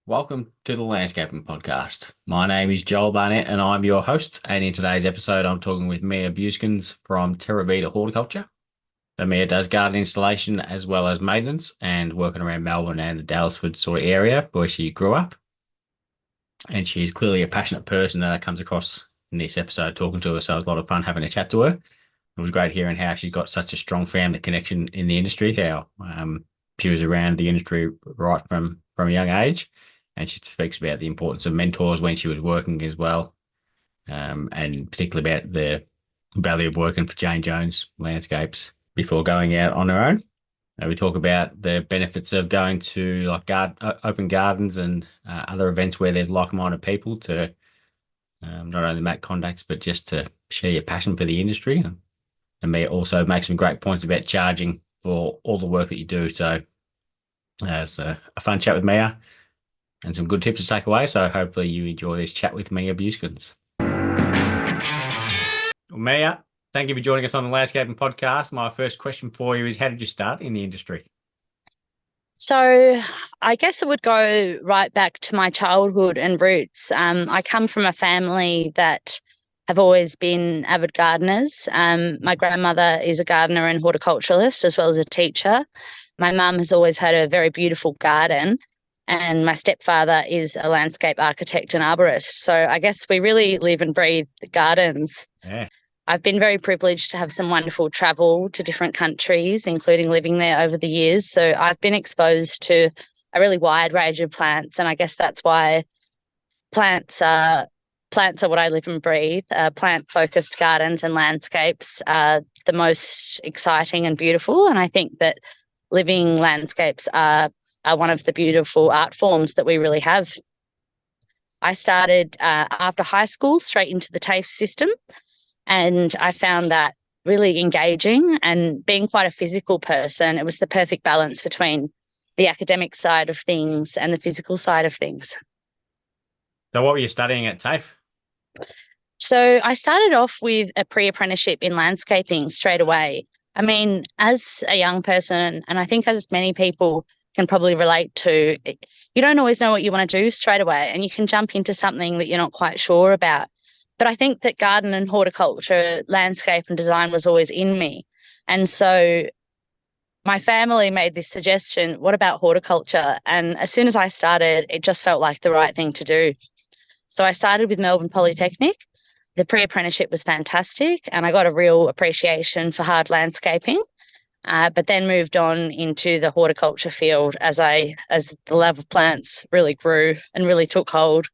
Welcome to the Landscaping Podcast. My name is Joel Barnett and I'm your host. And in today's episode, I'm talking with Mia Bueskens from Terravita Horticulture. So Mia does garden installation as well as maintenance and working around Melbourne and the Daylesford sort of area where she grew up. And she's clearly a passionate person that comes across in this episode talking to her. So it was a lot of fun having a chat to her. It was great hearing how she's got such a strong family connection in the industry, how she was around the industry right from a young age. And she speaks about the importance of mentors when she was working as well, and particularly about the value of working for Jane Jones Landscapes before going out on her own. We talk about the benefits of going to like open gardens and other events where there's like-minded people to not only make contacts but just to share your passion for the industry. And Mia also makes some great points about charging for all the work that you do. So it's a fun chat with Mia and some good tips to take away. So hopefully you enjoy this chat with Mia Bueskens. Well, Mia, thank you for joining us on the Landscaping Podcast. My first question for you is, how did you start in the industry? So I guess it would go right back to my childhood and roots. I come from a family that have always been avid gardeners. My grandmother is a gardener and horticulturalist as well as a teacher. My mum has always had a very beautiful garden, and my stepfather is a landscape architect and arborist. So I guess we really live and breathe gardens. Yeah. I've been very privileged to have some wonderful travel to different countries, including living there over the years. So I've been exposed to a really wide range of plants, and I guess that's why plants are plants are what I live and breathe. Plant-focused gardens and landscapes are the most exciting and beautiful, and I think that living landscapes are one of the beautiful art forms that we really have. I started after high school straight into the TAFE system. And I found that really engaging, and being quite a physical person, it was the perfect balance between the academic side of things and the physical side of things. So what were you studying at TAFE? So I started off with a pre-apprenticeship in landscaping straight away. I mean, as a young person, and I think as many people can probably relate to, you don't always know what you want to do straight away, and you can jump into something that you're not quite sure about. But I think that garden and horticulture, landscape and design was always in me. And so my family made this suggestion, what about horticulture? And as soon as I started, it just felt like the right thing to do. So I started with Melbourne Polytechnic. The pre-apprenticeship was fantastic, and I got a real appreciation for hard landscaping. But then moved on into the horticulture field as the love of plants really grew and really took hold.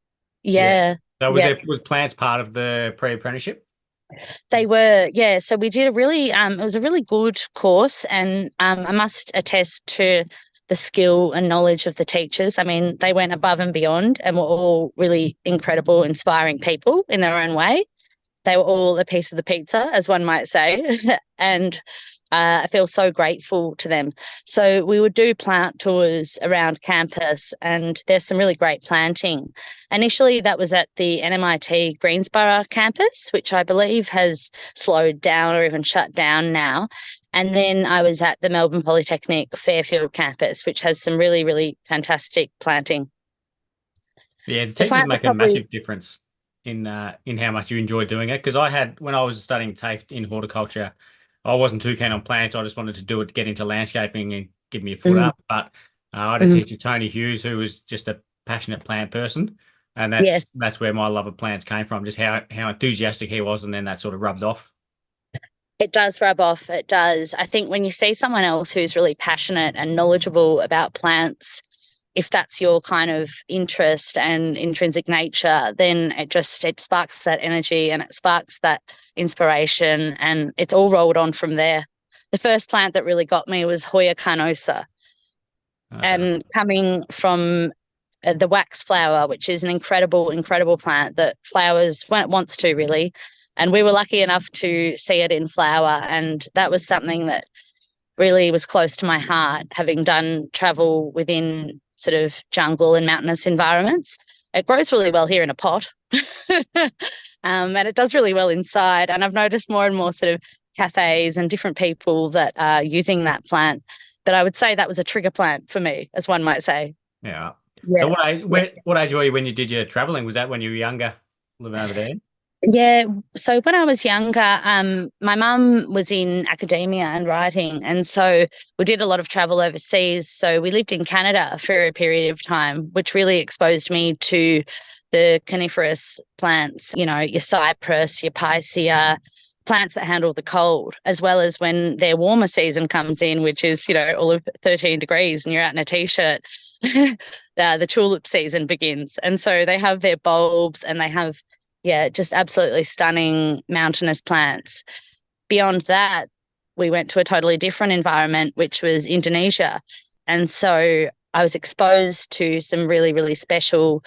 Yeah. Yeah. So Yeah. was plants part of the pre-apprenticeship? They were, yeah. So we did it was a really good course, and I must attest to the skill and knowledge of the teachers. I mean, they went above and beyond and were all really incredible, inspiring people in their own way. They were all a piece of the pizza, as one might say. And I feel so grateful to them. So we would do plant tours around campus, and there's some really great planting. Initially, that was at the NMIT Greensborough campus, which I believe has slowed down or even shut down now. And then I was at the Melbourne Polytechnic Fairfield campus, which has some really, really fantastic planting. Yeah, the The teachers plant are make a probably massive difference in how much you enjoy doing it. Because when I was studying TAFE in horticulture, I wasn't too keen on plants. I just wanted to do it to get into landscaping and give me a foot mm, up. But I had a mm, teacher, Tony Hughes, who was just a passionate plant person, and yes. that's where my love of plants came from. Just how enthusiastic he was, and then that sort of rubbed off. It does rub off. It does. I think when you see someone else who's really passionate and knowledgeable about plants, if that's your kind of interest and intrinsic nature, then it sparks that energy and it sparks that inspiration, and it's all rolled on from there. The first plant that really got me was Hoya carnosa, Okay. and coming from the wax flower, which is an incredible, incredible plant that flowers when it wants to, really. And we were lucky enough to see it in flower, and that was something that really was close to my heart, having done travel within sort of jungle and mountainous environments. It grows really well here in a pot, and it does really well inside. And I've noticed more and more sort of cafes and different people that are using that plant. But I would say that was a trigger plant for me, as one might say. Yeah. So Yeah. Yeah. what age were you when you did your traveling? Was that when you were younger, living over there? Yeah, so when I was younger, my mum was in academia and writing, and so we did a lot of travel overseas. So we lived in Canada for a period of time, which really exposed me to the coniferous plants, your cypress, your picea, plants that handle the cold, as well as when their warmer season comes in, which is, all of 13 degrees and you're out in a t-shirt, the tulip season begins. And so they have their bulbs and they have yeah, just absolutely stunning mountainous plants. Beyond that, we went to a totally different environment, which was Indonesia. And so I was exposed to some really, really special,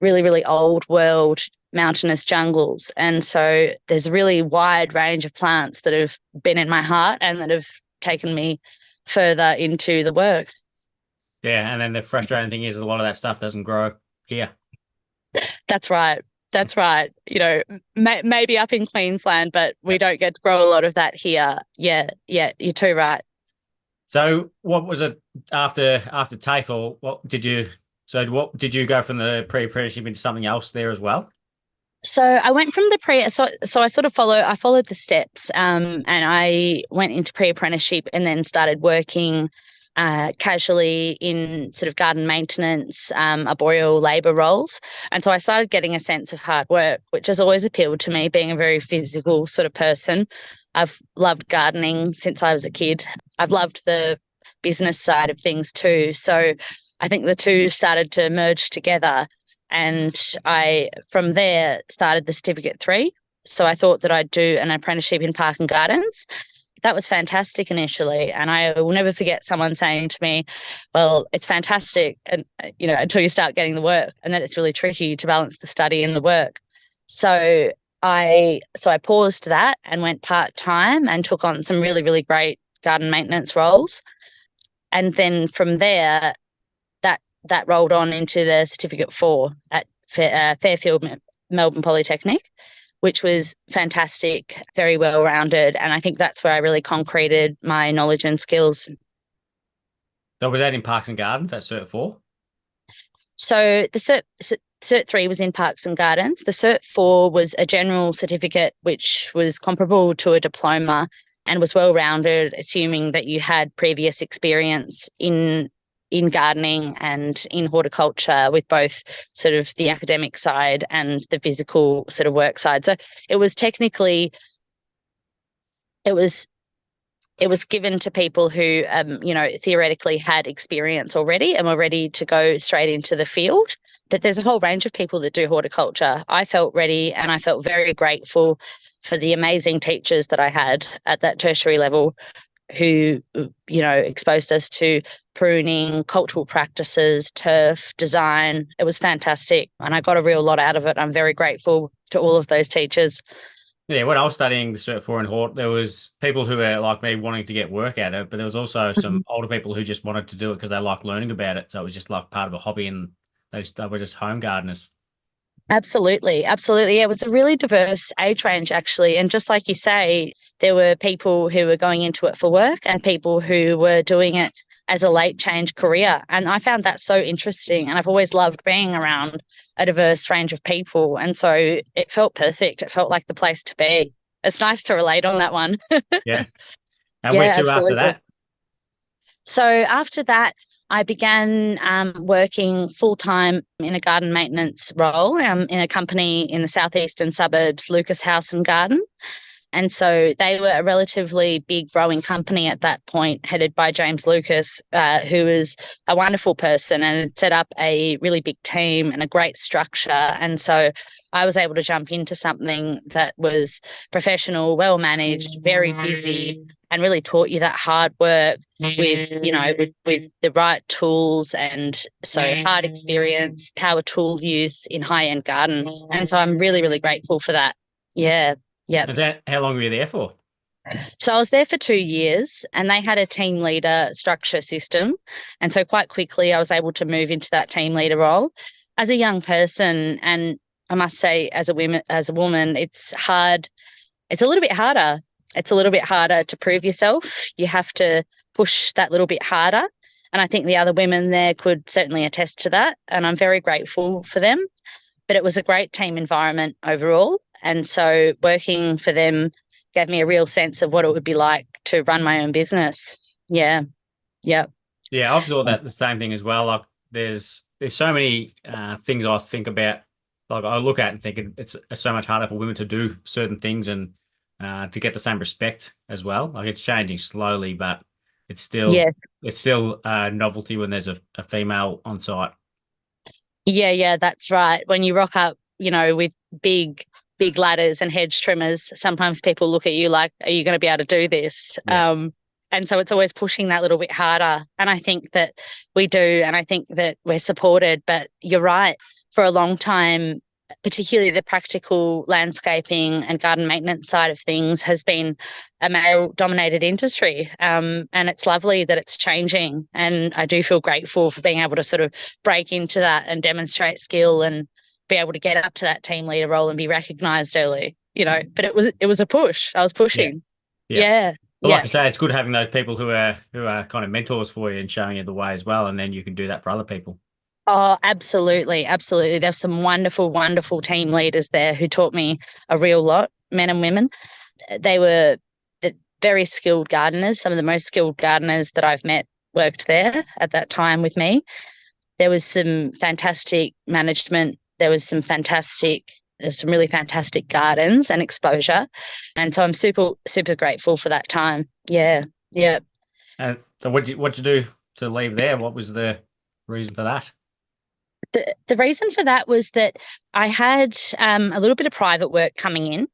really, really old world mountainous jungles. And so there's a really wide range of plants that have been in my heart and that have taken me further into the work. Yeah, and then the frustrating thing is a lot of that stuff doesn't grow here. That's right. That's right. Maybe up in Queensland, but we don't get to grow a lot of that here. Yeah, yeah, you're too right. So what was it after TAFE or what did you go from the pre-apprenticeship into something else there as well? So I went from the pre, so I followed the steps, and I went into pre-apprenticeship and then started working casually in sort of garden maintenance, arboreal labour roles. And so I started getting a sense of hard work, which has always appealed to me, being a very physical sort of person. I've loved gardening since I was a kid. I've loved the business side of things too. So I think the two started to merge together. And I, from there, started the Certificate 3. So I thought that I'd do an apprenticeship in park and gardens. That was fantastic initially. And I will never forget someone saying to me, well, it's fantastic, and until you start getting the work, and then it's really tricky to balance the study and the work. So I paused that and went part-time and took on some really, really great garden maintenance roles. And then from there, that rolled on into the Certificate 4 at Fairfield Melbourne Polytechnic, which was fantastic, very well rounded. And I think that's where I really concreted my knowledge and skills. So was that in Parks and Gardens, that Cert 4? So the Cert 3 was in Parks and Gardens. The Cert 4 was a general certificate, which was comparable to a diploma and was well rounded, assuming that you had previous experience in gardening and in horticulture with both sort of the academic side and the physical sort of work side. So it was technically, it was it was given to people who, theoretically had experience already and were ready to go straight into the field. But there's a whole range of people that do horticulture. I felt ready and I felt very grateful for the amazing teachers that I had at that tertiary level who, exposed us to pruning, cultural practices, turf, design. It was fantastic. And I got a real lot out of it. I'm very grateful to all of those teachers. Yeah, when I was studying the Cert 4 in Hort, there was people who were like me wanting to get work at it, but there was also some older people who just wanted to do it because they liked learning about it. So it was just like part of a hobby and they were just home gardeners. Absolutely. Absolutely. Yeah, it was a really diverse age range, actually. And just like you say, there were people who were going into it for work and people who were doing it as a late change career. And I found that so interesting. And I've always loved being around a diverse range of people. And so it felt perfect. It felt like the place to be. It's nice to relate on that one. Yeah. And where Yeah, to after absolutely. that? So after that, I began working full time in a garden maintenance role in a company in the southeastern suburbs, Lucas House and Garden. And so they were a relatively big growing company at that point, headed by James Lucas, who was a wonderful person and had set up a really big team and a great structure. And so I was able to jump into something that was professional, well managed, very busy, and really taught you that hard work with the right tools, and so hard experience, power tool use in high end gardens. And so I'm really, really grateful for that. Yeah. Yeah. And that, how long were you there for? So I was there for 2 years and they had a team leader structure system. And so quite quickly I was able to move into that team leader role. As a young person, and I must say as a woman, it's hard. It's a little bit harder. It's a little bit harder to prove yourself. You have to push that little bit harder. And I think the other women there could certainly attest to that. And I'm very grateful for them. But it was a great team environment overall. And so working for them gave me a real sense of what it would be like to run my own business. Yeah. Yeah. Yeah, I've thought that the same thing as well. Like there's so many things I think about. Like I look at and think it's so much harder for women to do certain things and to get the same respect as well. Like it's changing slowly, but it's still Yeah. it's still a novelty when there's a female on site. Yeah. Yeah. That's right. When you rock up, with big, big ladders and hedge trimmers, sometimes people look at you like, are you going to be able to do this? Yeah, And so it's always pushing that little bit harder. And I think that we do. And I think that we're supported. But you're right. For a long time, particularly the practical landscaping and garden maintenance side of things has been a male dominated industry. And it's lovely that it's changing. And I do feel grateful for being able to sort of break into that and demonstrate skill and be able to get up to that team leader role and be recognized early, but it was a push. I was yeah, pushing. yeah. Yeah. But like Yeah. I say, it's good having those people who are kind of mentors for you and showing you the way as well, and then you can do that for other people. Oh, absolutely. Absolutely. There's some wonderful, wonderful team leaders there who taught me a real lot, men and women. They were very skilled gardeners. Some of the most skilled gardeners that I've met worked there at that time with me. There was some fantastic management. There's some really fantastic gardens and exposure. And so I'm super, super grateful for that time. Yeah. Yeah. And so, what'd you do to leave there? What was the reason for that? The reason for that was that I had a little bit of private work coming in,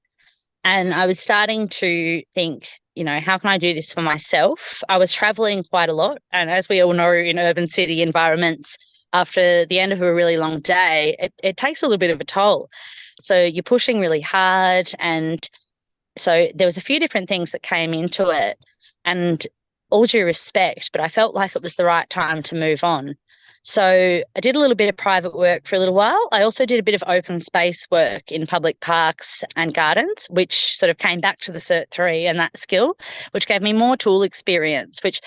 and I was starting to think, how can I do this for myself? I was traveling quite a lot. And as we all know, in urban city environments, after the end of a really long day, it takes a little bit of a toll. So you're pushing really hard. And so there was a few different things that came into it. And all due respect, but I felt like it was the right time to move on. So I did a little bit of private work for a little while. I also did a bit of open space work in public parks and gardens, which sort of came back to the Cert 3 and that skill, which gave me more tool experience, which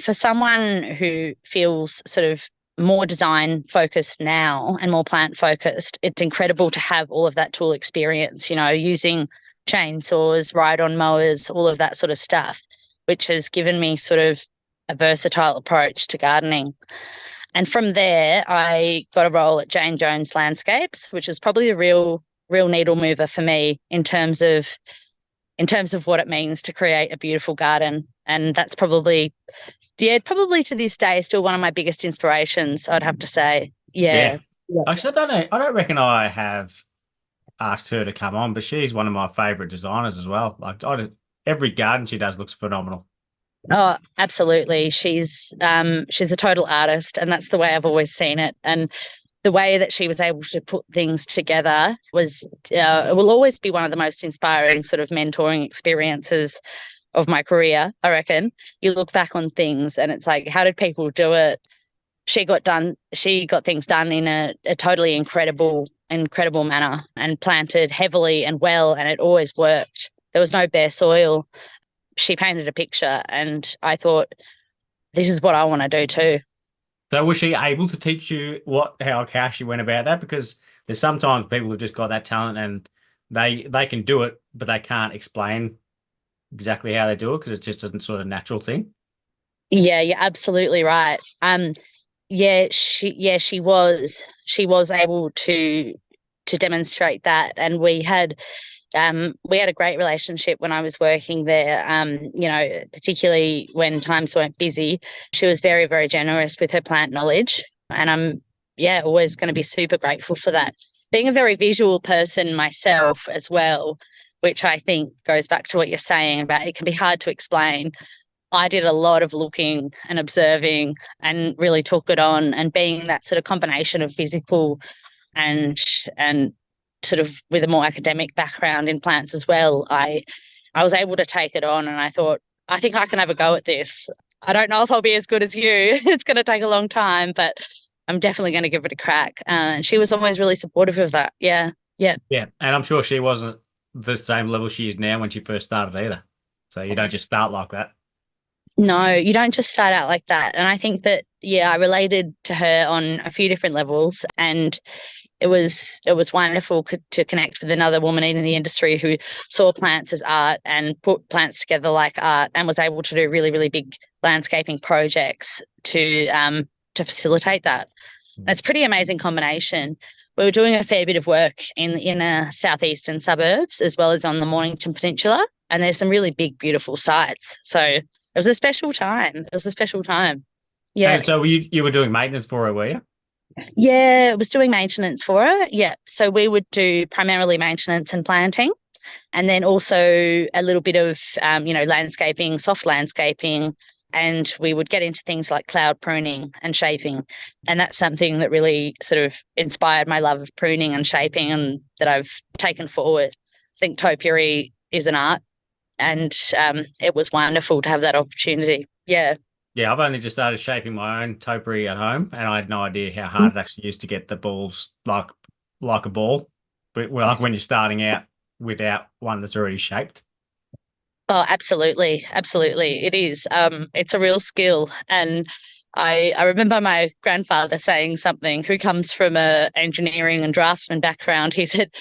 for someone who feels sort of more design focused now and more plant focused, it's incredible to have all of that tool experience, using chainsaws, ride-on mowers, all of that sort of stuff, which has given me sort of a versatile approach to gardening. And from there, I got a role at Jane Jones Landscapes, which was probably a real needle mover for me in terms of what it means to create a beautiful garden. And that's probably to this day, still one of my biggest inspirations, I'd have to say. Yeah, Yeah. Yeah. actually, I don't know. I don't reckon I have asked her to come on, but she's one of my favorite designers as well. Like every garden she does looks phenomenal. Oh, absolutely. She's a total artist, and that's the way I've always seen it. And the way that she was able to put things together was it will always be one of the most inspiring sort of mentoring experiences of my career, I reckon. You look back on things and it's like, how did people do it? She got things done in a totally incredible manner and planted heavily and well, and it always worked. There was no bare soil. She painted a picture, and I thought, this is what I want to do too. So was she able to teach you how she went about that? Because there's sometimes people who've just got that talent and they can do it, but they can't explain exactly how they do it because it's just a sort of natural thing. Yeah, you're absolutely right. She was able to demonstrate that, and we had a great relationship when I was working there. Particularly when times weren't busy, she was very, very generous with her plant knowledge, and I'm always going to be super grateful for that. Being a very visual person myself as well, which I think goes back to what you're saying about it can be hard to explain. I did a lot of looking and observing and really took it on, and being that sort of combination of physical and and sort of with a more academic background in plants as well, I was able to take it on, and I thought, I think I can have a go at this. I don't know if I'll be as good as you. It's going to take a long time, but I'm definitely going to give it a crack. And she was always really supportive of that. Yeah. Yeah. Yeah, and I'm sure she wasn't the same level she is now when she first started either. So you don't just start like that. No, you don't just start out like that. And I think that, yeah, I related to her on a few different levels, and it was wonderful to connect with another woman in the industry who saw plants as art and put plants together like art, and was able to do really, really big landscaping projects to facilitate that. Mm. It's a pretty amazing combination. We were doing a fair bit of work in southeastern suburbs as well as on the Mornington Peninsula, and there's some really big, beautiful sites. So it was a special time. It was a special time. Yeah. And so you were doing maintenance for her, were you? Yeah, it was doing maintenance for her. Yeah. So we would do primarily maintenance and planting, and then also a little bit of, landscaping, soft landscaping, and we would get into things like cloud pruning and shaping. And that's something that really sort of inspired my love of pruning and shaping, and that I've taken forward. I think topiary is an art, and it was wonderful to have that opportunity. Yeah. Yeah, I've only just started shaping my own topiary at home, and I had no idea how hard it actually is to get the balls like a ball, but well, like when you're starting out without one that's already shaped. Oh, absolutely. Absolutely. It is. It's a real skill. And I remember my grandfather saying something, who comes from a engineering and draftsman background. He said,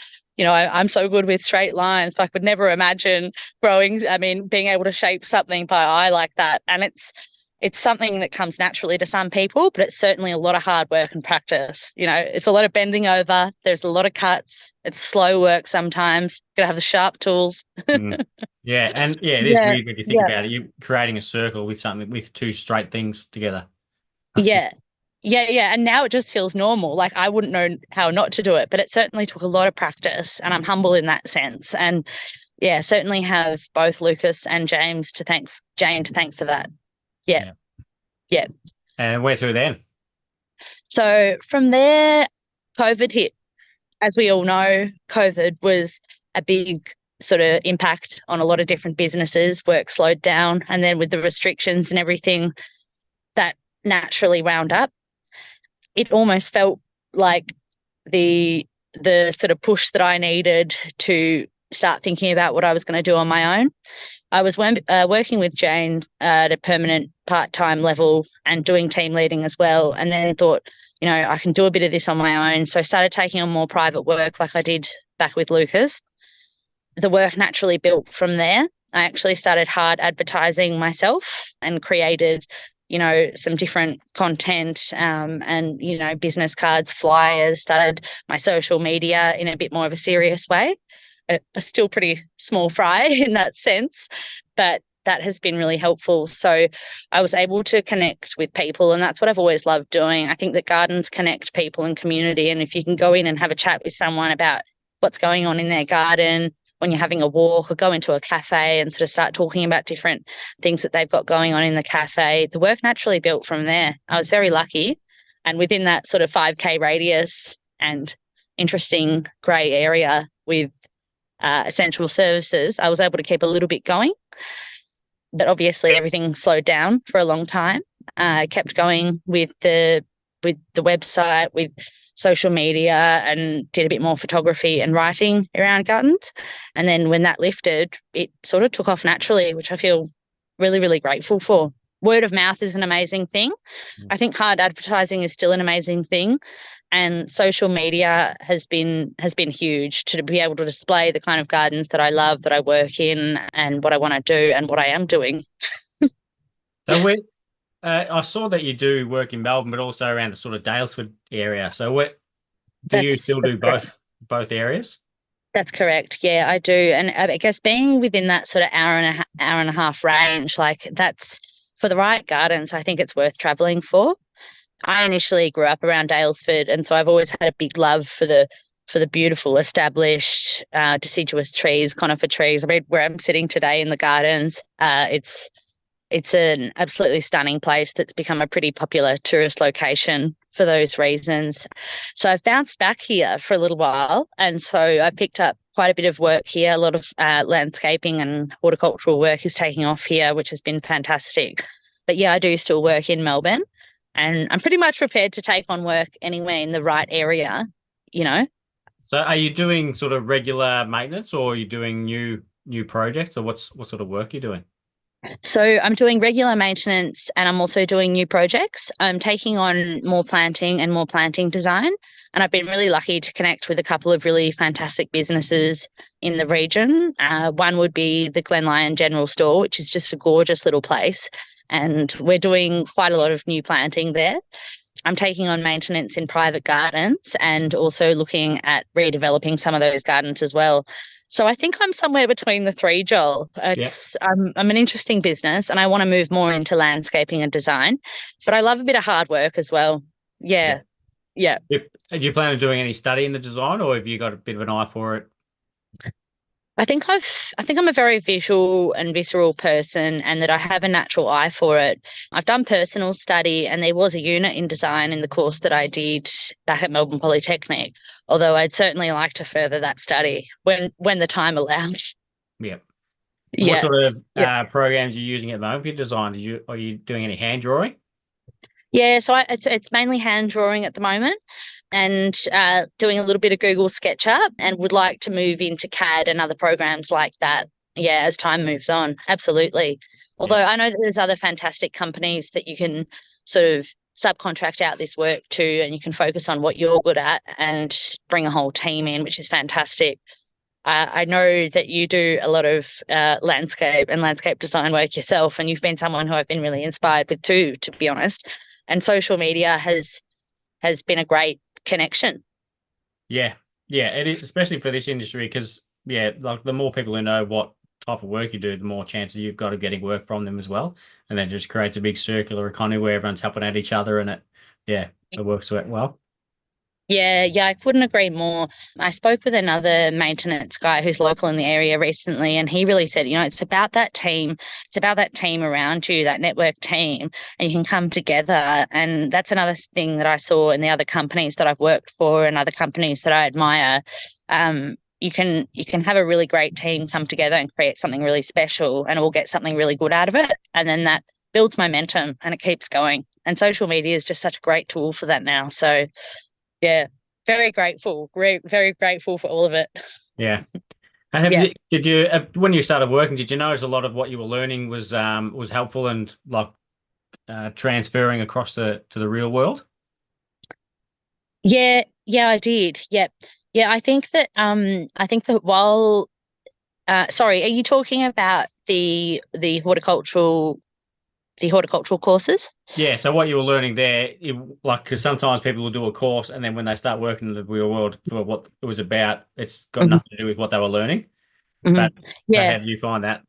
I'm so good with straight lines, but I could never imagine being able to shape something by eye like that. And it's something that comes naturally to some people, but it's certainly a lot of hard work and practice. It's a lot of bending over. There's a lot of cuts. It's slow work sometimes. Got to have the sharp tools. Mm. Yeah, and yeah, it is Yeah, weird when you think yeah, about it. You're creating a circle with something with two straight things together. yeah, yeah. And now it just feels normal. Like I wouldn't know how not to do it, but it certainly took a lot of practice, and I'm humble in that sense. And yeah, certainly have both Lucas and Jane to thank for that. Yeah, Yeah. yeah. And where through then? So from there, COVID hit. As we all know, COVID was a big sort of impact on a lot of different businesses. Work slowed down, and then with the restrictions and everything, that naturally wound up. It almost felt like the the sort of push that I needed to start thinking about what I was going to do on my own. I was working with Jane at a permanent part-time level and doing team leading as well, and then thought, I can do a bit of this on my own. So I started taking on more private work like I did back with Lucas. The work naturally built from there. I actually started hard advertising myself and created, some different content, and, business cards, flyers, started my social media in a bit more of a serious way. Still pretty small fry in that sense, but that has been really helpful. So I was able to connect with people, and that's what I've always loved doing. I think that gardens connect people and community. And if you can go in and have a chat with someone about what's going on in their garden when you're having a walk, or go into a cafe and sort of start talking about different things that they've got going on in the cafe, the work naturally built from there. I was very lucky. And within that sort of 5K radius and interesting grey area with essential services, I was able to keep a little bit going. But obviously, everything slowed down for a long time. I kept going with the website, with social media, and did a bit more photography and writing around gardens. And then when that lifted, it sort of took off naturally, which I feel really, really grateful for. Word of mouth is an amazing thing. I think hard advertising is still an amazing thing, and social media has been huge to be able to display the kind of gardens that I love, that I work in, and what I want to do and what I am doing. So I saw that you do work in Melbourne, but also around the sort of Daylesford area. So what do you That's still that's do correct. both areas? That's correct. Yeah, I do. And I guess being within that sort of hour and a half range, like that's for the right gardens, I think it's worth traveling for. I initially grew up around Daylesford, and so I've always had a big love for the beautiful established deciduous trees, conifer trees. I mean, where I'm sitting today in the gardens, it's an absolutely stunning place that's become a pretty popular tourist location for those reasons. So I've bounced back here for a little while, and so I picked up quite a bit of work here. A lot of landscaping and horticultural work is taking off here, which has been fantastic. But yeah, I do still work in Melbourne, and I'm pretty much prepared to take on work anywhere in the right area, you know. So are you doing sort of regular maintenance, or are you doing new projects, or what sort of work are you doing? So I'm doing regular maintenance and I'm also doing new projects. I'm taking on more planting and more planting design. And I've been really lucky to connect with a couple of really fantastic businesses in the region. One would be the Glen Lyon General Store, which is just a gorgeous little place. And we're doing quite a lot of new planting there. I'm taking on maintenance in private gardens and also looking at redeveloping some of those gardens as well. So I think I'm somewhere between the three, Joel. Yeah. I'm an interesting business and I want to move more into landscaping and design, but I love a bit of hard work as well. Yeah. Yeah, yeah. Yep. Do you plan on doing any study in the design, or have you got a bit of an eye for it? I think I'm a very visual and visceral person and that I have a natural eye for it. I've done personal study and there was a unit in design in the course that I did back at Melbourne Polytechnic, although I'd certainly like to further that study when the time allows. Yeah. What Yeah. sort of Yeah. programs are you using at the moment for your design? Are you doing any hand drawing? Yeah, so it's mainly hand drawing at the moment and doing a little bit of Google SketchUp and would like to move into CAD and other programs like that. Yeah, as time moves on. Absolutely. Yeah. Although I know that there's other fantastic companies that you can sort of subcontract out this work to and you can focus on what you're good at and bring a whole team in, which is fantastic. I know that you do a lot of landscape and landscape design work yourself, and you've been someone who I've been really inspired with too, to be honest. And social media has been a great connection. Yeah. Yeah. It is, especially for this industry, because yeah, like the more people who know what type of work you do, the more chances you've got of getting work from them as well. And then it just creates a big circular economy where everyone's helping out each other, and yeah, it works out well. Yeah, yeah, I couldn't agree more. I spoke with another maintenance guy who's local in the area recently, and he really said, it's about that team. It's about that team around you, that network team, and you can come together. And that's another thing that I saw in the other companies that I've worked for and other companies that I admire. You can have a really great team come together and create something really special, and we'll get something really good out of it. And then that builds momentum and it keeps going. And social media is just such a great tool for that now. So yeah, very grateful, very grateful for all of it. Yeah. And Yeah. did you when you started working, did you notice a lot of what you were learning was helpful and like transferring across to the real world? Yeah, yeah, I did. Yep. Yeah, I think that while sorry, are you talking about the horticultural courses? Yeah, so what you were learning there, like, because sometimes people will do a course and then when they start working in the real world for what it was about, it's got Hmm. nothing to do with what they were learning. Hmm. But so Yeah. how do you find that?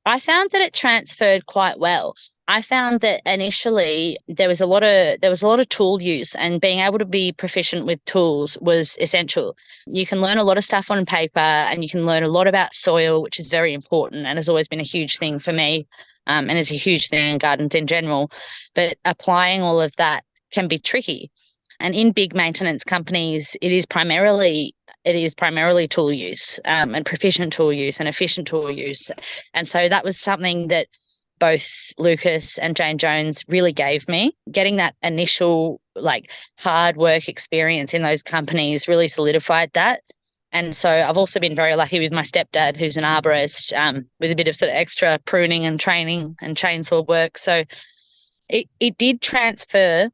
I found that it transferred quite well. I found that initially there was a lot of tool use and being able to be proficient with tools was essential. You can learn a lot of stuff on paper and you can learn a lot about soil, which is very important and has always been a huge thing for me, and is a huge thing in gardens in general. But applying all of that can be tricky. And in big maintenance companies, it is primarily tool use, and proficient tool use and efficient tool use. And so that was something that both Lucas and Jane Jones really gave me. Getting that initial like hard work experience in those companies really solidified that. And so I've also been very lucky with my stepdad, who's an arborist, with a bit of sort of extra pruning and training and chainsaw work. So it did transfer,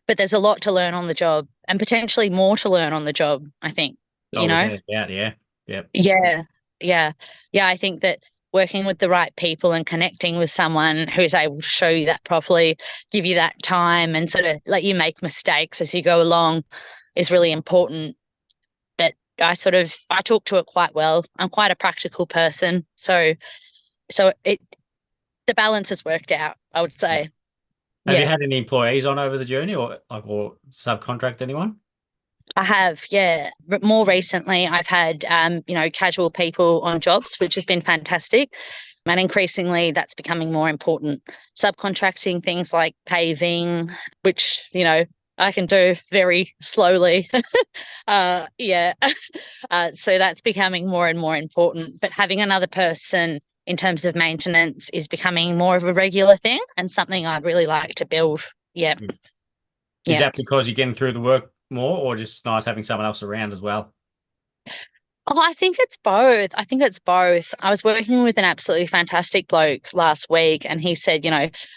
but there's a lot to learn on the job and potentially more to learn on the job, I think, Oh, you know? without a doubt, yeah. Yep. Yeah, yeah, yeah. I think that working with the right people and connecting with someone who's able to show you that properly, give you that time and sort of let you make mistakes as you go along is really important. But I talk to it quite well. I'm quite a practical person. So the balance has worked out, I would Yeah. say. Have you Yeah. had any employees on over the journey or subcontract anyone? I have, yeah. But more recently, I've had, casual people on jobs, which has been fantastic. And increasingly, that's becoming more important. Subcontracting things like paving, which, I can do very slowly. Yeah. So that's becoming more and more important. But having another person in terms of maintenance is becoming more of a regular thing and something I'd really like to build. Yeah. Mm. Is Yeah. that because you're getting through the work more or just nice having someone else around as well? Oh, I think it's both. I think it's both. I was working with an absolutely fantastic bloke last week, and he said,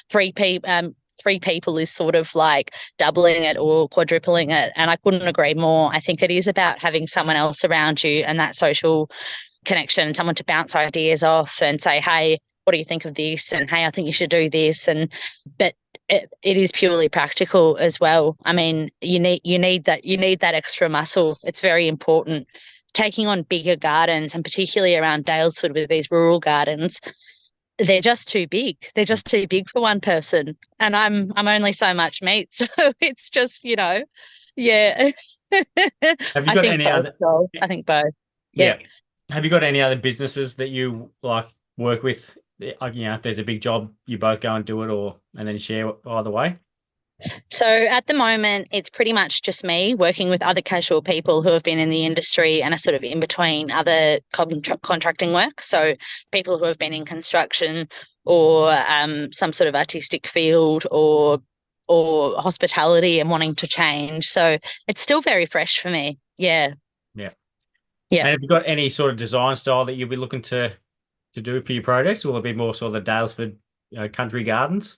three people is sort of like doubling it or quadrupling it, and I couldn't agree more. I think it is about having someone else around you and that social connection, someone to bounce ideas off and say, "Hey, what do you think of this?" And "Hey, I think you should do this." And but it is purely practical as well. I mean, you need that extra muscle. It's very important. Taking on bigger gardens, and particularly around Daylesford with these rural gardens, they're just too big. They're just too big for one person, and I'm only so much meat, so it's just yeah. Have you I got think any both, other? Joel. I think both. Yeah. Yeah. Have you got any other businesses that you like work with? If there's a big job, you both go and do it, or and then share either way. So at the moment, it's pretty much just me working with other casual people who have been in the industry and are sort of in between other contracting work. So people who have been in construction or some sort of artistic field or hospitality and wanting to change. So it's still very fresh for me. Yeah. Yeah. Yeah. And have you got any sort of design style that you'll be looking to do for your projects? Will it be more sort of the Daylesford, country gardens?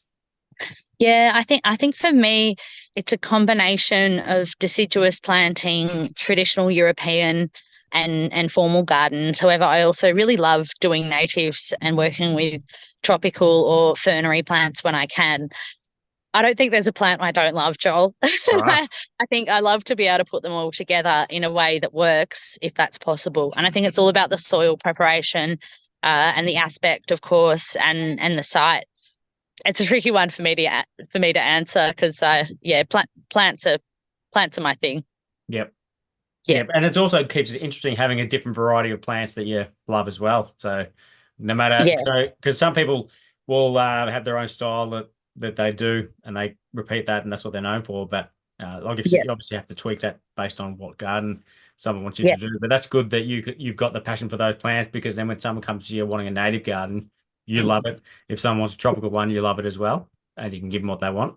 Yeah, I think for me, it's a combination of deciduous planting, traditional European and formal gardens. However, I also really love doing natives and working with tropical or fernery plants when I can. I don't think there's a plant I don't love, Joel. Right. I think I love to be able to put them all together in a way that works, if that's possible. And I think it's all about the soil preparation, and the aspect, of course, and the site. It's a tricky one for me to answer because yeah, plants are my thing. Yep. Yeah, Yep. And it also keeps it interesting having a different variety of plants that you love as well. So no matter, yeah, so because some people will have their own style that they do and they repeat that and that's what they're known for. But obviously, yeah, you obviously have to tweak that based on what garden someone wants you yeah, to do. But that's good that you've got the passion for those plants because then when someone comes to you wanting a native garden, you love it. If someone wants a tropical one, you love it as well, and you can give them what they want.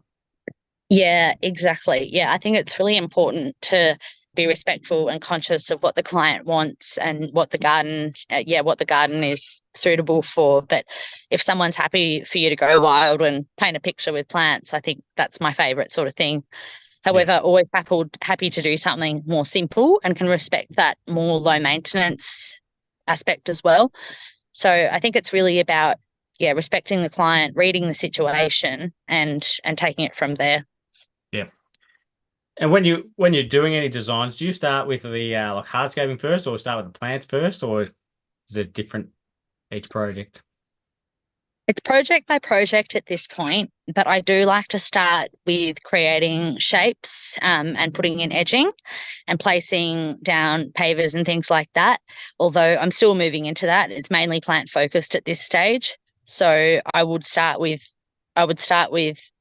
yeah, exactly. Yeah, I think it's really important to be respectful and conscious of what the client wants and what the garden is suitable for. But if someone's happy for you to go wild and paint a picture with plants, I think that's my favorite sort of thing. Yeah. However, always happy to do something more simple and can respect that more low maintenance aspect as well. So I think it's really about respecting the client, reading the situation and taking it from there. Yeah. And when you're doing any designs, do you start with the like hardscaping first, or start with the plants first, or is it different each project? It's project by project at this point, but I do like to start with creating shapes, and putting in edging and placing down pavers and things like that. Although I'm still moving into that, it's mainly plant focused at this stage. So I would start with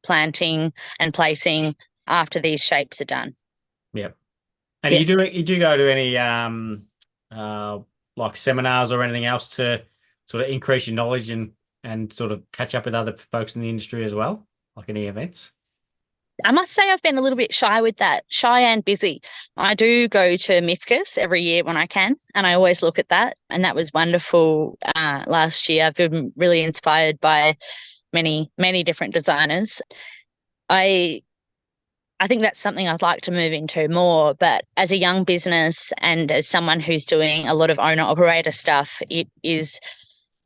planting and placing after these shapes are done. Yeah. And Yeah. you do go to any uh like seminars or anything else to sort of increase your knowledge and sort of catch up with other folks in the industry as well, like any events? I must say I've been a little bit shy with that, shy and busy. I do go to MIFGS every year when I can, and I always look at that. And that was wonderful last year. I've been really inspired by many, many different designers. I I think that's something I'd like to move into more. But as a young business and as someone who's doing a lot of owner operator stuff, it is,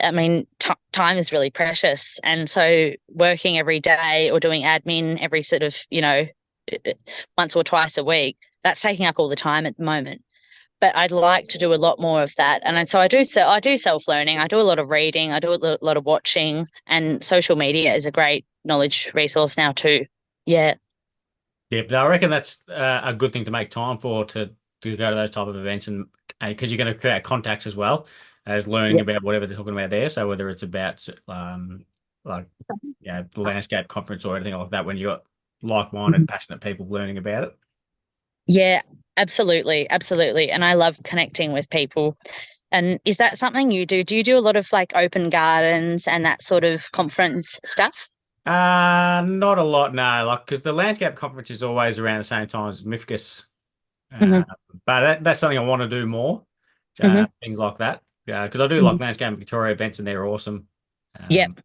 I mean, time is really precious. And so working every day or doing admin every sort of, once or twice a week, that's taking up all the time at the moment. But I'd like to do a lot more of that. And so I do self-learning. I do a lot of reading. I do a lot of watching, and social media is a great knowledge resource now too. Yeah. Yeah, but I reckon that's a good thing to make time for to go to those type of events and because you're going to create contacts as well as learning Yeah. about whatever they're talking about there. So whether it's about like the landscape conference or anything like that, when you got like-minded, passionate people learning about it. Yeah, absolutely, absolutely. And I love connecting with people. And is that something you do? Do you do a lot of like open gardens and that sort of conference stuff? Not a lot, no. Like because the landscape conference is always around the same time as MIFGS, uh, Hmm. but that's something I want to do more. Hmm. things like that. Because I do like Hmm. landscape Victoria events and they're awesome. Yep.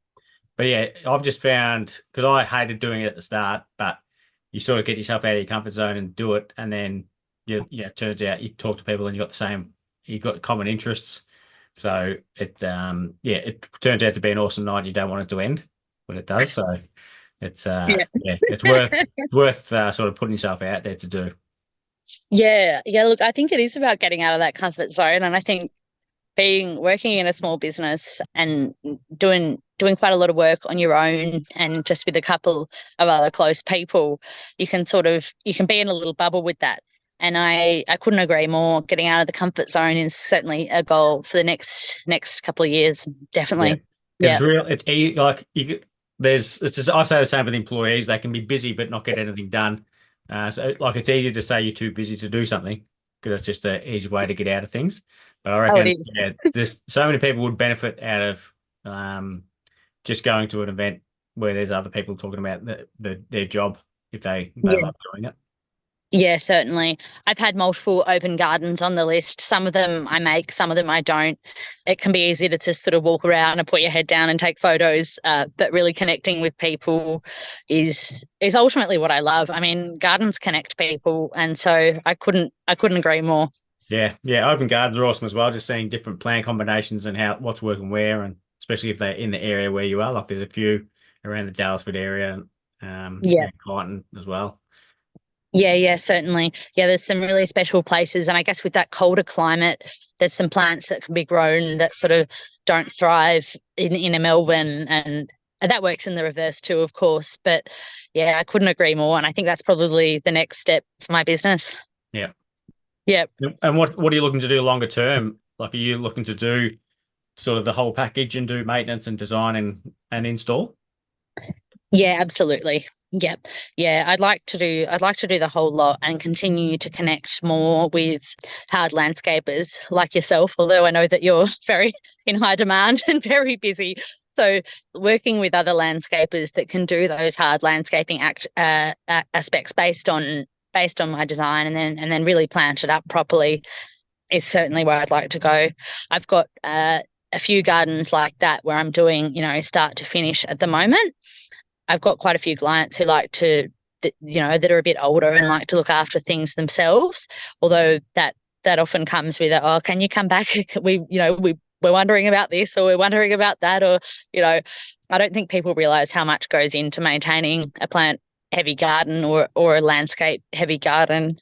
But yeah, I've just found because I hated doing it at the start, but you sort of get yourself out of your comfort zone and do it, and then it turns out you talk to people and you've got common interests. So it turns out to be an awesome night. You don't want it to end when it does. So Yeah. it's worth sort of putting yourself out there to do. Yeah. Yeah. Look, I think it is about getting out of that comfort zone. And I think being working in a small business and doing quite a lot of work on your own and just with a couple of other close people, you can be in a little bubble with that. And I couldn't agree more. Getting out of the comfort zone is certainly a goal for the next couple of years. Yeah. Definitely. It's Yeah. real. It's e like you could, there's it's just I say the same with employees. They can be busy but not get anything done. So like it's easy to say you're too busy to do something because it's just an easy way to get out of things. But I Oh, it reckon is. yeah, there's so many people would benefit out of just going to an event where there's other people talking about their job if they Yeah. love doing it. Yeah, certainly. I've had multiple open gardens on the list. Some of them I make, some of them I don't. It can be easy to just sort of walk around and put your head down and take photos, but really connecting with people is ultimately what I love. I mean, gardens connect people, and so I couldn't agree more. Yeah, yeah, open gardens are awesome as well. Just seeing different plant combinations and how what's working where, and especially if they're in the area where you are. Like there's a few around the Daylesford area, and Yeah. Crichton as well. Yeah, yeah, certainly. Yeah, there's some really special places. And I guess with that colder climate, there's some plants that can be grown that sort of don't thrive in a Melbourne. And that works in the reverse too, of course. But yeah, I couldn't agree more. And I think that's probably the next step for my business. Yeah. Yeah. And what are you looking to do longer term? Like, are you looking to do sort of the whole package and do maintenance and design and install? Yeah, absolutely. Yeah. Yeah, I'd like to do the whole lot and continue to connect more with hard landscapers like yourself, although I know that you're very in high demand and very busy. So working with other landscapers that can do those hard landscaping aspects based on my design and then really plant it up properly is certainly where I'd like to go. I've got a few gardens like that where I'm doing, start to finish at the moment. I've got quite a few clients who like to, that are a bit older and like to look after things themselves. Although that often comes with, oh, can you come back? We're wondering about this or we're wondering about that, or you know, I don't think people realize how much goes into maintaining a plant heavy garden or a landscape heavy garden.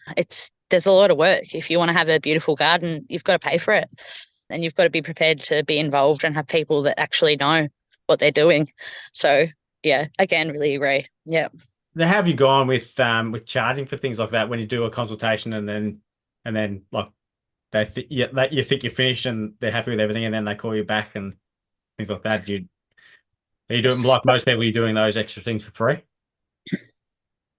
There's a lot of work. If you want to have a beautiful garden, you've got to pay for it, and you've got to be prepared to be involved and have people that actually know what they're doing. So yeah, again, really agree. Yeah. Now, have you gone with charging for things like that when you do a consultation and then like that you think you're finished and they're happy with everything and then they call you back and things like that? Are you doing like most people? You're doing those extra things for free?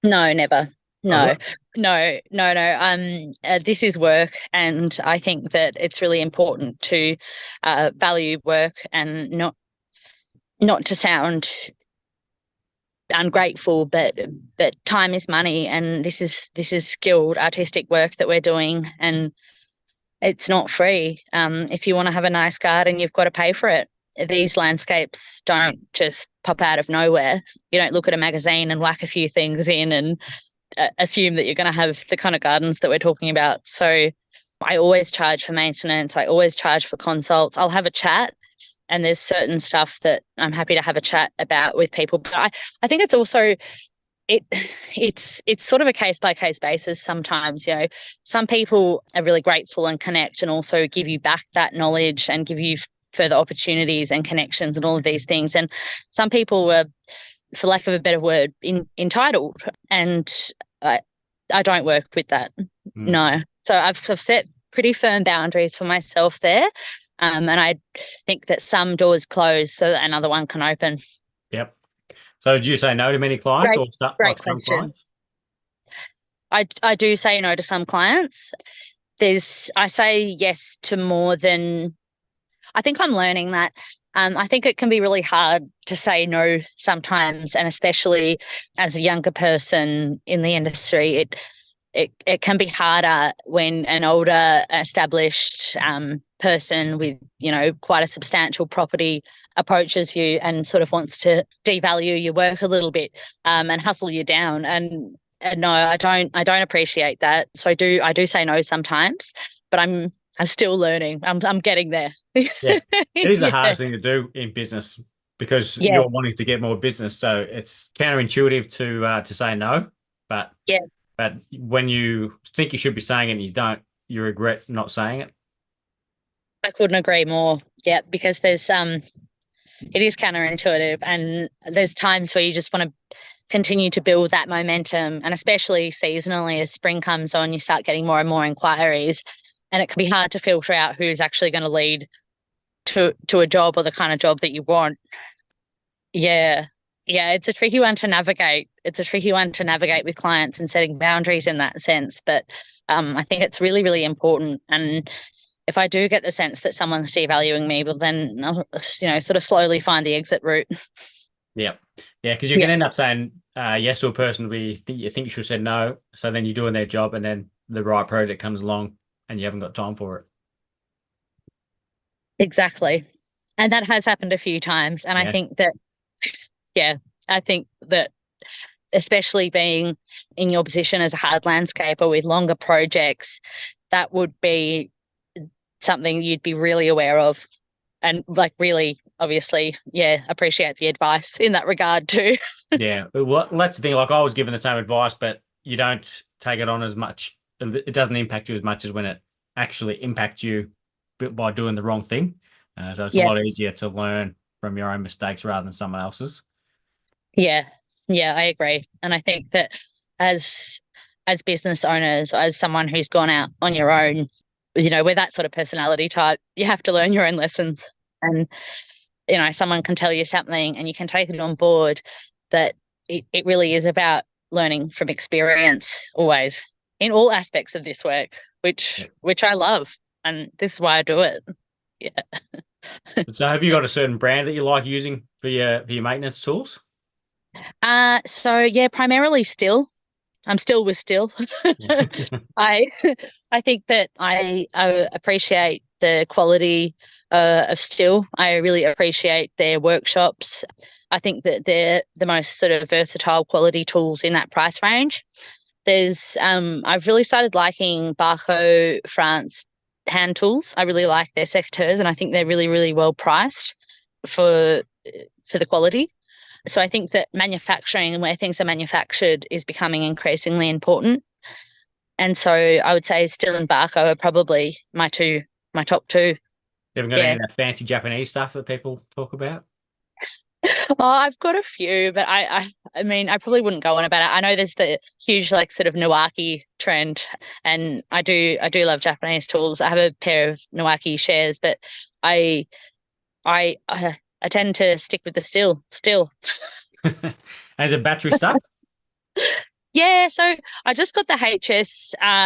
No, never. Oh, No, right. no. This is work, and I think that it's really important to value work and not to sound ungrateful, but time is money, and this is skilled artistic work that we're doing, and it's not free. If you want to have a nice garden, you've got to pay for it. These landscapes don't just pop out of nowhere. You don't look at a magazine and whack a few things in and assume that you're going to have the kind of gardens that we're talking about. So I always charge for maintenance. I always charge for consults. I'll have a chat, and there's certain stuff that I'm happy to have a chat about with people. But I think it's also it it's sort of a case by case basis sometimes. Some people are really grateful and connect and also give you back that knowledge and give you further opportunities and connections and all of these things, and some people are, for lack of a better word, entitled, and I I don't work with that. Mm, No. So I've set pretty firm boundaries for myself there, and I think that some doors close so that another one can open. yep. So do you say no to many clients Great, or like great some question. clients? I do say no to some clients. I say yes to more than I think I'm learning that. I think it can be really hard to say no sometimes, and especially as a younger person in the industry, it can be harder when an older established person with, quite a substantial property approaches you and sort of wants to devalue your work a little bit, and hustle you down. And no, I don't appreciate that. So I do say no sometimes, but I'm still learning. I'm getting there. Yeah. It is the Yeah. hardest thing to do in business because Yeah. you're wanting to get more business. So it's counterintuitive to say no. But Yeah. but when you think you should be saying it and you don't, you regret not saying it. I couldn't agree more. Yeah, because it is counterintuitive, and there's times where you just want to continue to build that momentum, and especially seasonally as spring comes on, you start getting more and more inquiries, and it can be hard to filter out who's actually going to lead to a job or the kind of job that you want. Yeah. Yeah, it's a tricky one to navigate. It's a tricky one to navigate with clients and setting boundaries in that sense. But I think it's really, really important. And if I do get the sense that someone's devaluing me, well, then I'll, sort of slowly find the exit route. Yeah. Yeah, because you Yeah, can end up saying yes to a person where you think you should say no. So then you're doing their job and then the right project comes along and you haven't got time for it. exactly. And that has happened a few times. And I Yeah. think that, yeah, I think that especially being in your position as a hard landscaper with longer projects, that would be something you'd be really aware of, and like really obviously, yeah, appreciate the advice in that regard too. Yeah. Well, that's the thing. Like I was given the same advice, but you don't take it on as much. It doesn't impact you as much as when it actually impacts you by doing the wrong thing. So it's a Yeah, lot easier to learn from your own mistakes rather than someone else's. yeah, yeah, I agree. And I think that as as business owners, as someone who's gone out on your own, with that sort of personality type, you have to learn your own lessons. And someone can tell you something and you can take it on board, but it really is about learning from experience always in all aspects of this work, Yeah. which I love, and this is why I do it. Yeah. So have you got a certain brand that you like using for your maintenance tools? So yeah, primarily still. I'm still with still. I I think that I appreciate the quality of still. I really appreciate their workshops. I think that they're the most sort of versatile quality tools in that price range. I've really started liking Barco France hand tools. I really like their secateurs, and I think they're really, really well priced for for the quality. So I think that manufacturing and where things are manufactured is becoming increasingly important. And so I would say Still and Barco are probably my top two. You haven't got any Yeah. of that fancy Japanese stuff that people talk about? Oh, I've got a few, but I mean, I probably wouldn't go on about it. I know there's the huge like sort of Nawaki trend, and I do love Japanese tools. I have a pair of Nawaki shares, but I I tend to stick with the still. And the battery stuff? Yeah, so I just got the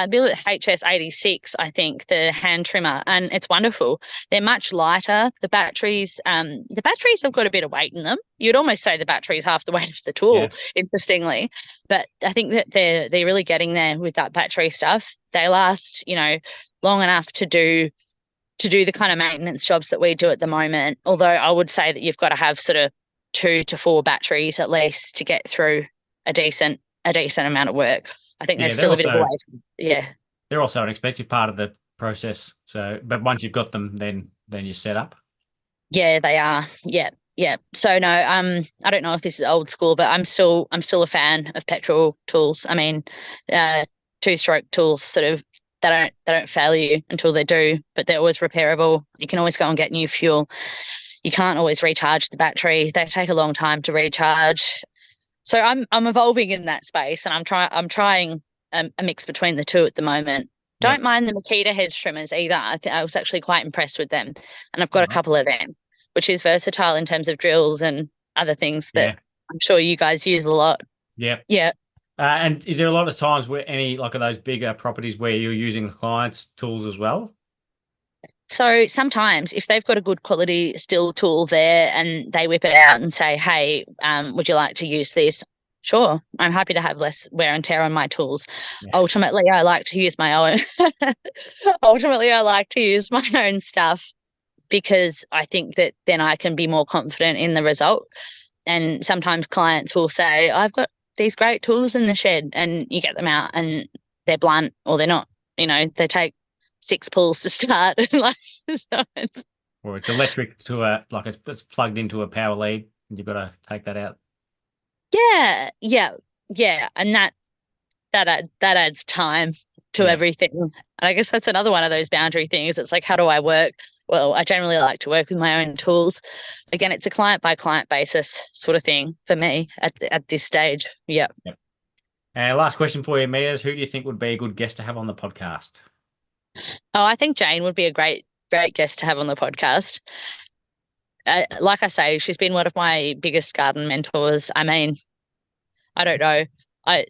Billet HS86, I think, the hand trimmer, and it's wonderful. They're much lighter. The batteries have got a bit of weight in them. You'd almost say the battery is half the weight of the Yeah. tool, interestingly. But I think that they're really getting there with that battery stuff. They last, long enough to do the kind of maintenance jobs that we do at the moment. Although I would say that you've got to have sort of 2 to 4 batteries at least to get through a decent amount of work. I think there's Yeah, they're still a bit of a also way. Yeah. they're also an expensive part of the process. So, but once you've got them, then you're set up. Yeah, they are. Yeah. Yeah. So no, I don't know if this is old school, but I'm still a fan of petrol tools. I mean, uh 2-stroke tools sort of they don't fail you until they do, but they're always repairable. You can always go and get new fuel. You can't always recharge the battery. They take a long time to recharge. So I'm evolving in that space, and I'm trying a mix between the two at the moment. Don't Yep. mind the Makita hedge trimmers either. I was actually quite impressed with them, and I've got a Right. couple of them, which is versatile in terms of drills and other things that Yeah. I'm sure you guys use a lot. Yep. Yeah. And is there a lot of times where any like of those bigger properties where you're using the client's tools as well? So sometimes if they've got a good quality still tool there and they whip it out and say, "Hey, would you like to use this?" Sure, I'm happy to have less wear and tear on my tools. Yeah. Ultimately, I like to use my own. Ultimately, I like to use my own stuff because I think that then I can be more confident in the result. And sometimes clients will say, I've got these great tools in the shed, and you get them out and they're blunt or they're not, they take six pulls to start. Like, so Or it's electric to a like it's plugged into a power lead. And you've got to take that out. yeah, yeah, yeah. And that adds time to Yeah. everything. And I guess that's another one of those boundary things. It's like, how do I work? Well, I generally like to work with my own tools. Again, it's a client by client basis sort of thing for me at this stage. Yeah. Yep. Last question for you, Mia, is who do you think would be a good guest to have on the podcast? Oh, I think Jane would be a great guest to have on the podcast. Like I say, she's been one of my biggest garden mentors. I mean, I don't know. I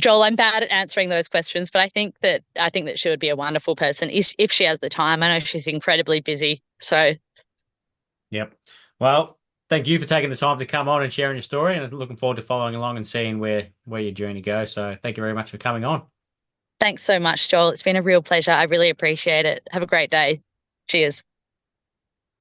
Joel, I'm bad at answering those questions, but I think that she would be a wonderful person if she has the time. I know she's incredibly busy. So Yep. Well, thank you for taking the time to come on and sharing your story, and looking forward to following along and seeing where your journey goes. So thank you very much for coming on. thanks so much, Joel. It's been a real pleasure. I really appreciate it. Have a great day. Cheers.